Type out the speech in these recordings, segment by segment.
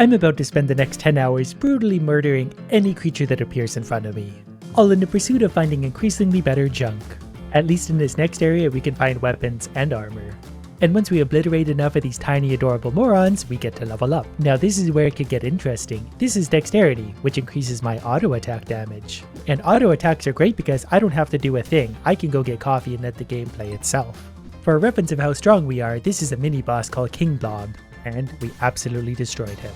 I'm about to spend the next 10 hours brutally murdering any creature that appears in front of me, all in the pursuit of finding increasingly better junk. At least in this next area we can find weapons and armor. And once we obliterate enough of these tiny adorable morons, we get to level up. Now this is where it could get interesting. This is dexterity, which increases my auto attack damage. And auto attacks are great because I don't have to do a thing. I can go get coffee and let the game play itself. For a reference of how strong we are, this is a mini boss called King Blob, and we absolutely destroyed him.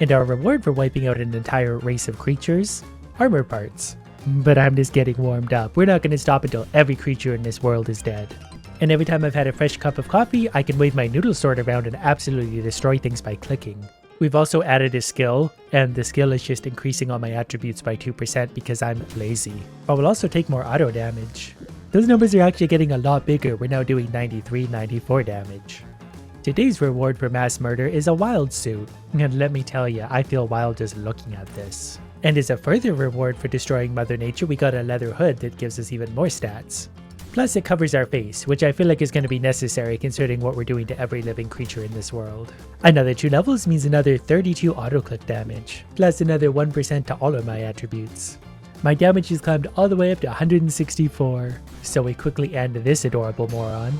And our reward for wiping out an entire race of creatures? Armor parts. But I'm just getting warmed up. We're not going to stop until every creature in this world is dead. And every time I've had a fresh cup of coffee, I can wave my noodle sword around and absolutely destroy things by clicking. We've also added a skill, and the skill is just increasing all my attributes by 2% because I'm lazy. But we'll also take more auto damage. Those numbers are actually getting a lot bigger. We're now doing 93, 94 damage. Today's reward for mass murder is a wild suit. And let me tell you, I feel wild just looking at this. And as a further reward for destroying Mother Nature, we got a leather hood that gives us even more stats. Plus it covers our face, which I feel like is going to be necessary considering what we're doing to every living creature in this world. Another 2 levels means another 32 auto-click damage, plus another 1% to all of my attributes. My damage has climbed all the way up to 164, so we quickly end this adorable moron.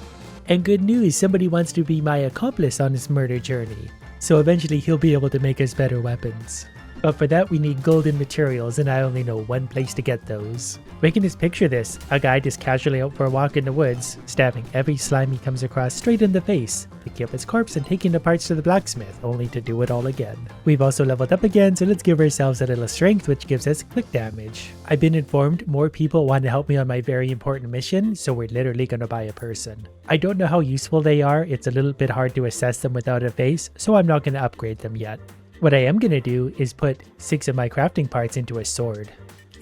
And good news, somebody wants to be my accomplice on this murder journey, so eventually he'll be able to make us better weapons. But for that we need golden materials, and I only know one place to get those. We can just picture this, a guy just casually out for a walk in the woods, stabbing every slime he comes across straight in the face, picking up his corpse and taking the parts to the blacksmith, only to do it all again. We've also leveled up again, so let's give ourselves a little strength, which gives us click damage. I've been informed more people want to help me on my very important mission, so we're literally gonna buy a person. I don't know how useful they are, it's a little bit hard to assess them without a face, so I'm not gonna upgrade them yet. What I am going to do is put 6 of my crafting parts into a sword.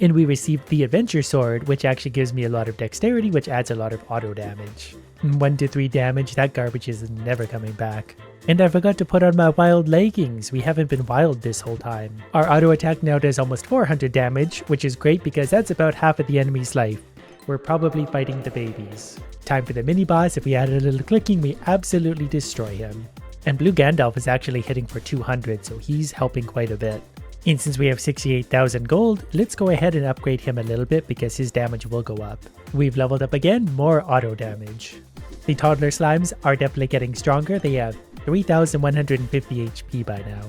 And we received the adventure sword, which actually gives me a lot of dexterity, which adds a lot of auto damage. 1 to 3 damage, that garbage is never coming back. And I forgot to put on my wild leggings, we haven't been wild this whole time. Our auto attack now does almost 400 damage, which is great because that's about half of the enemy's life. We're probably fighting the babies. Time for the mini boss. If we added a little clicking, we absolutely destroy him. And Blue Gandalf is actually hitting for 200, so he's helping quite a bit. And since we have 68,000 gold, let's go ahead and upgrade him a little bit because his damage will go up. We've leveled up again, more auto damage. The toddler slimes are definitely getting stronger. They have 3,150 HP by now.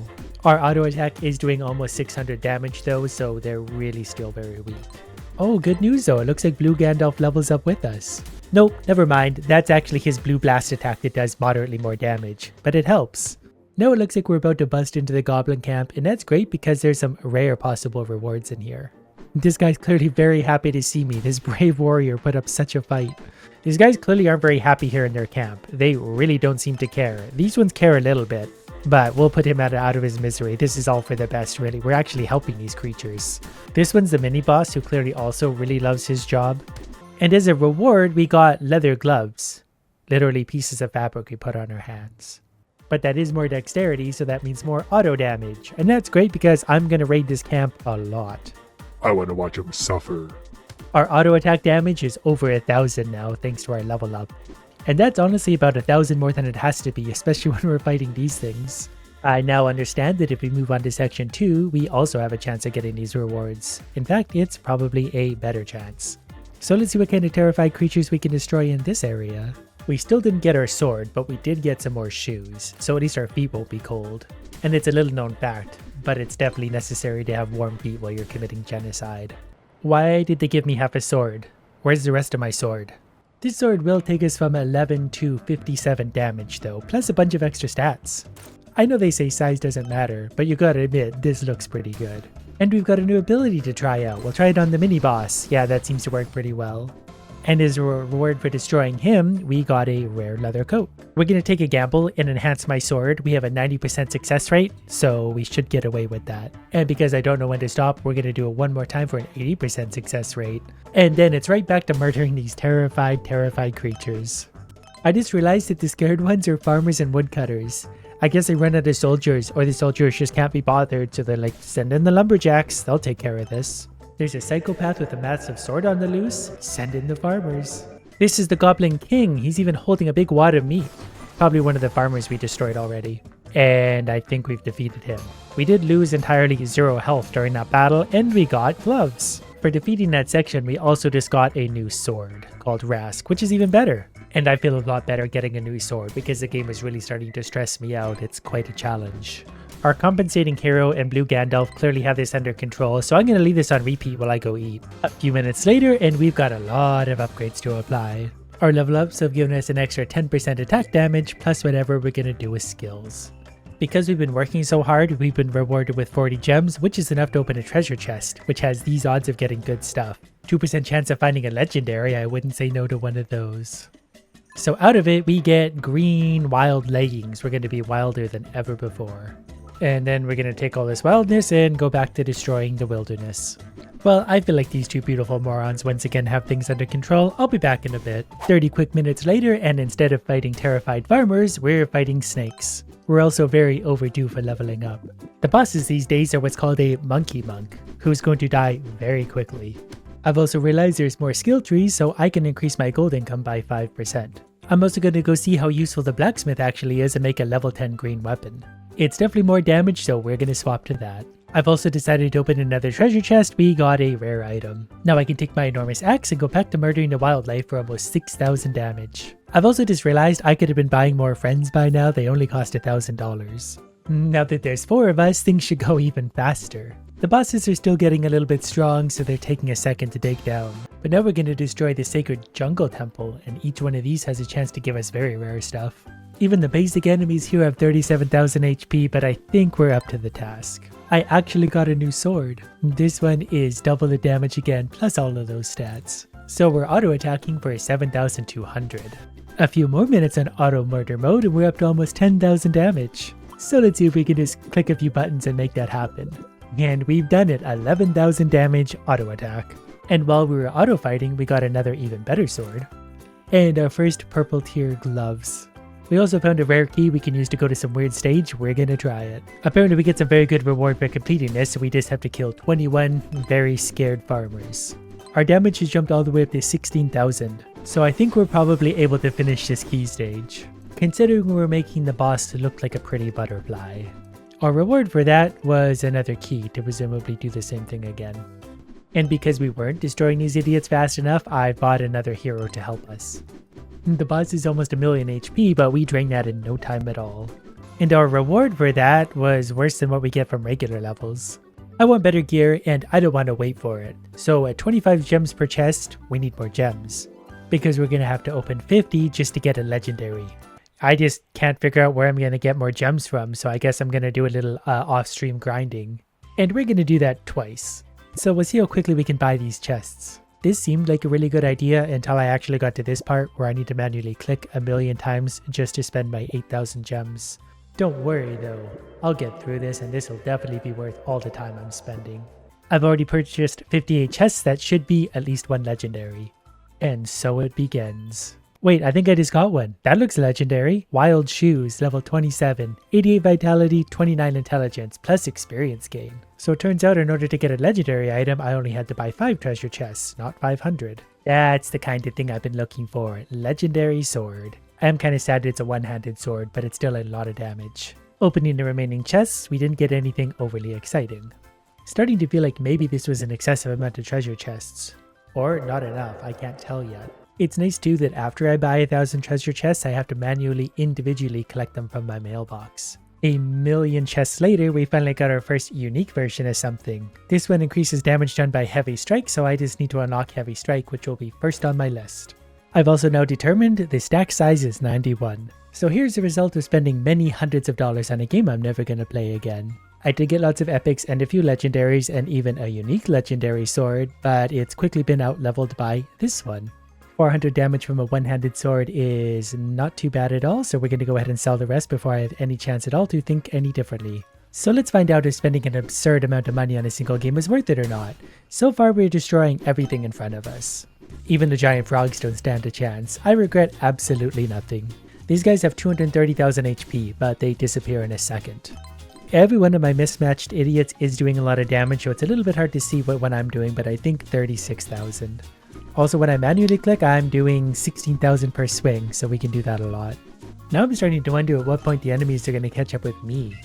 Our auto attack is doing almost 600 damage though, so they're really still very weak. Oh, good news though, it looks like Blue Gandalf levels up with us. Nope, never mind, that's actually his blue blast attack that does moderately more damage, but it helps. Now it looks like we're about to bust into the goblin camp, and that's great because there's some rare possible rewards in here. This guy's clearly very happy to see me, this brave warrior put up such a fight. These guys clearly aren't very happy here in their camp, they really don't seem to care. These ones care a little bit, but we'll put him out of his misery. This is all for the best really, we're actually helping these creatures. This one's the mini boss who clearly also really loves his job. And as a reward, we got leather gloves. Literally pieces of fabric we put on our hands. But that is more dexterity, so that means more auto damage. And that's great because I'm going to raid this camp a lot. I want to watch him suffer. Our auto attack damage is over 1,000 now, thanks to our level up. And that's honestly about 1,000 more than it has to be, especially when we're fighting these things. I now understand that if we move on to section 2, we also have a chance of getting these rewards. In fact, it's probably a better chance. So let's see what kind of terrified creatures we can destroy in this area. We still didn't get our sword, but we did get some more shoes, so at least our feet won't be cold. And it's a little known fact, but it's definitely necessary to have warm feet while you're committing genocide. Why did they give me half a sword? Where's the rest of my sword? This sword will take us from 11 to 57 damage though, plus a bunch of extra stats. I know they say size doesn't matter, but you gotta admit, this looks pretty good. And we've got a new ability to try out. We'll try it on the mini boss. Yeah, that seems to work pretty well. And as a reward for destroying him, we got a rare leather coat. We're going to take a gamble and enhance my sword. We have a 90% success rate, so we should get away with that. And because I don't know when to stop, we're going to do it one more time for an 80% success rate. And then it's right back to murdering these terrified creatures. I just realized that the scared ones are farmers and woodcutters. I guess they run out of soldiers, or the soldiers just can't be bothered, so they're like, send in the lumberjacks, they'll take care of this. There's a psychopath with a massive sword on the loose, send in the farmers. This is the Goblin King, he's even holding a big wad of meat. Probably one of the farmers we destroyed already. and I think we've defeated him. We did lose entirely 0 health during that battle, and we got gloves. For defeating that section, we also just got a new sword called Rask, which is even better. And I feel a lot better getting a new sword because the game is really starting to stress me out. It's quite a challenge. Our compensating hero and Blue Gandalf clearly have this under control, so I'm going to leave this on repeat while I go eat. A few minutes later, and we've got a lot of upgrades to apply. Our level ups have given us an extra 10% attack damage, plus whatever we're going to do with skills. Because we've been working so hard, we've been rewarded with 40 gems, which is enough to open a treasure chest, which has these odds of getting good stuff. 2% chance of finding a legendary, I wouldn't say no to one of those. So out of it, we get green wild leggings. We're going to be wilder than ever before. And then we're going to take all this wildness and go back to destroying the wilderness. Well, I feel like these two beautiful morons once again have things under control. I'll be back in a bit. 30 quick minutes later, and instead of fighting terrified farmers, we're fighting snakes. We're also very overdue for leveling up. The bosses these days are what's called a monkey monk, who's going to die very quickly. I've also realized there's more skill trees, so I can increase my gold income by 5%. I'm also going to go see how useful the blacksmith actually is and make a level 10 green weapon. It's definitely more damage, so we're going to swap to that. I've also decided to open another treasure chest. We got a rare item. Now I can take my enormous axe and go back to murdering the wildlife for almost 6,000 damage. I've also just realized I could have been buying more friends by now. They only cost $1,000. Now that there's 4 of us, things should go even faster. The bosses are still getting a little bit strong, so they're taking a second to take down. But now we're going to destroy the sacred jungle temple, and each one of these has a chance to give us very rare stuff. Even the basic enemies here have 37,000 HP, but I think we're up to the task. I actually got a new sword. This one is double the damage again, plus all of those stats. So we're auto-attacking for 7,200. A few more minutes on auto-murder mode and we're up to almost 10,000 damage. So let's see if we can just click a few buttons and make that happen. And we've done it, 11,000 damage auto-attack. And while we were auto-fighting, we got another even better sword. And our first purple tier gloves. We also found a rare key we can use to go to some weird stage. We're gonna try it. Apparently we get some very good reward for completing this, so we just have to kill 21 very scared farmers. Our damage has jumped all the way up to 16,000, so I think we're probably able to finish this key stage, considering we're making the boss to look like a pretty butterfly. Our reward for that was another key to presumably do the same thing again. And because we weren't destroying these idiots fast enough, I bought another hero to help us. The boss is almost 1,000,000 HP, but we drained that in no time at all. And our reward for that was worse than what we get from regular levels. I want better gear and I don't want to wait for it. So at 25 gems per chest, we need more gems. Because we're going to have to open 50 just to get a legendary. I just can't figure out where I'm going to get more gems from, so I guess I'm going to do a little off-stream grinding. And we're going to do that twice. So we'll see how quickly we can buy these chests. This seemed like a really good idea until I actually got to this part where I need to manually click 1,000,000 times just to spend my 8,000 gems. Don't worry though, I'll get through this and this will definitely be worth all the time I'm spending. I've already purchased 58 chests that should be at least one legendary. And so it begins. Wait, I think I just got one. That looks legendary. Wild Shoes, level 27, 88 vitality, 29 intelligence, plus experience gain. So it turns out in order to get a legendary item, I only had to buy 5 treasure chests, not 500. That's the kind of thing I've been looking for. Legendary sword. I am kind of sad it's a one-handed sword, but it's still a lot of damage. Opening the remaining chests, we didn't get anything overly exciting. Starting to feel like maybe this was an excessive amount of treasure chests. Or not enough, I can't tell yet. It's nice too that after I buy 1,000 treasure chests, I have to manually, individually collect them from my mailbox. 1,000,000 chests later, we finally got our first unique version of something. This one increases damage done by Heavy Strike, so I just need to unlock Heavy Strike, which will be first on my list. I've also now determined the stack size is 91. So here's the result of spending many hundreds of dollars on a game I'm never going to play again. I did get lots of epics and a few legendaries and even a unique legendary sword, but it's quickly been out-leveled by this one. 400 damage from a one-handed sword is not too bad at all, so we're going to go ahead and sell the rest before I have any chance at all to think any differently. So let's find out if spending an absurd amount of money on a single game is worth it or not. So far we're destroying everything in front of us. Even the giant frogs don't stand a chance. I regret absolutely nothing. These guys have 230,000 HP, but they disappear in a second. Every one of my mismatched idiots is doing a lot of damage, so it's a little bit hard to see what one I'm doing, but I think 36,000. Also, when I manually click, I'm doing 16,000 per swing, so we can do that a lot. Now I'm starting to wonder at what point the enemies are going to catch up with me.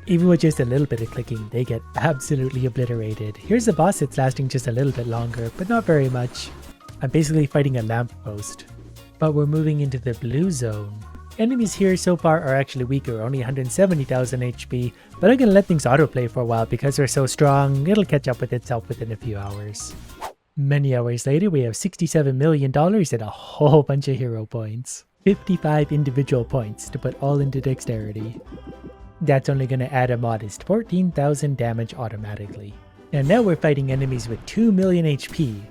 Even with just a little bit of clicking, they get absolutely obliterated. Here's a boss that's lasting just a little bit longer, but not very much. I'm basically fighting a lamppost. But we're moving into the blue zone. Enemies here so far are actually weaker, only 170,000 HP, but I'm gonna let things autoplay for a while because they're so strong, it'll catch up with itself within a few hours. Many hours later, we have $67 million and a whole bunch of hero points. 55 individual points to put all into dexterity. That's only gonna add a modest 14,000 damage automatically. And now we're fighting enemies with 2 million HP.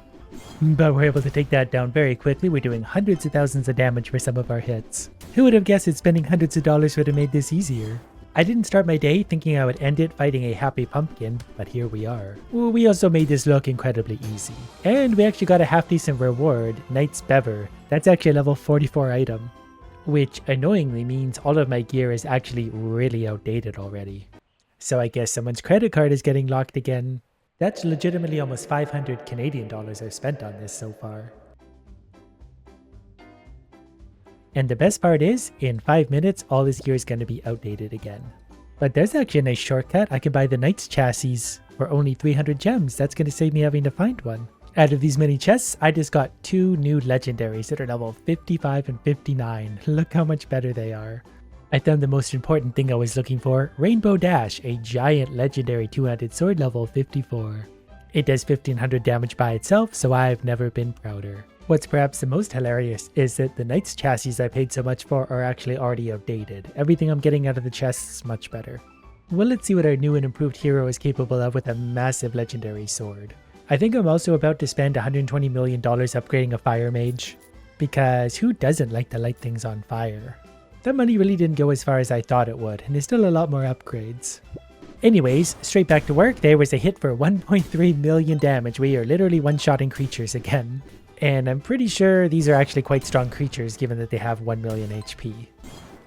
But we're able to take that down very quickly. We're doing hundreds of thousands of damage for some of our hits. Who would have guessed that spending hundreds of dollars would have made this easier? I didn't start my day thinking I would end it fighting a happy pumpkin, but here we are. We also made this look incredibly easy. And we actually got a half decent reward, Knight's Bever. That's actually a level 44 item. Which annoyingly means all of my gear is actually really outdated already. So I guess someone's credit card is getting locked again. That's legitimately almost 500 Canadian dollars I've spent on this so far. And the best part is, in 5 minutes, all this gear is going to be outdated again. But there's actually a nice shortcut. I can buy the Knight's chassis for only 300 gems. That's going to save me having to find one. Out of these many chests, I just got 2 new legendaries that are level 55 and 59. Look how much better they are. I found the most important thing I was looking for, Rainbow Dash, a giant legendary two-handed sword level 54. It does 1500 damage by itself, so I've never been prouder. What's perhaps the most hilarious is that the Knight's chassis I paid so much for are actually already outdated. Everything I'm getting out of the chests is much better. Well, let's see what our new and improved hero is capable of with a massive legendary sword. I think I'm also about to spend $120 million upgrading a fire mage, because who doesn't like to light things on fire? That money really didn't go as far as I thought it would, and there's still a lot more upgrades. Anyways, straight back to work, there was a hit for 1.3 million damage. We are literally one-shotting creatures again. And I'm pretty sure these are actually quite strong creatures given that they have 1 million HP.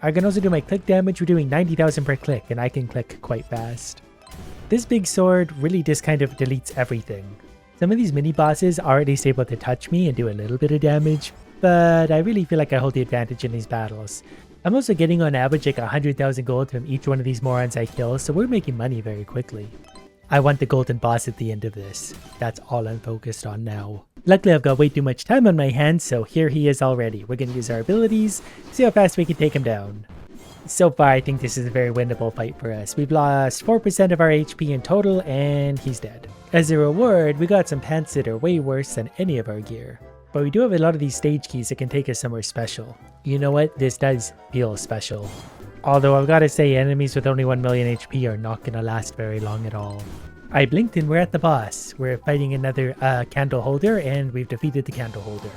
I can also do my click damage. We're doing 90,000 per click, and I can click quite fast. This big sword really just kind of deletes everything. Some of these mini-bosses are at least able to touch me and do a little bit of damage, but I really feel like I hold the advantage in these battles. I'm also getting on average like 100,000 gold from each one of these morons I kill, so we're making money very quickly. I want the golden boss at the end of this. That's all I'm focused on now. Luckily I've got way too much time on my hands, so here he is already. We're going to use our abilities, see how fast we can take him down. So far I think this is a very winnable fight for us. We've lost 4% of our HP in total, and he's dead. As a reward, we got some pants that are way worse than any of our gear. But we do have a lot of these stage keys that can take us somewhere special. You know what? This does feel special. Although I've got to say, enemies with only 1 million HP are not going to last very long at all. I blinked and we're at the boss. We're fighting another candle holder, and we've defeated the candle holder.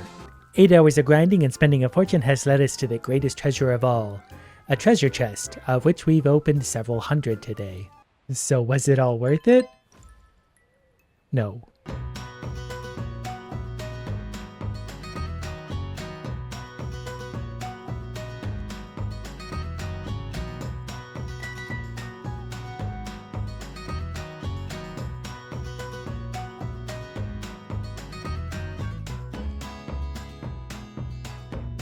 8 hours of grinding and spending a fortune has led us to the greatest treasure of all. A treasure chest, of which we've opened several hundred today. So was it all worth it? No.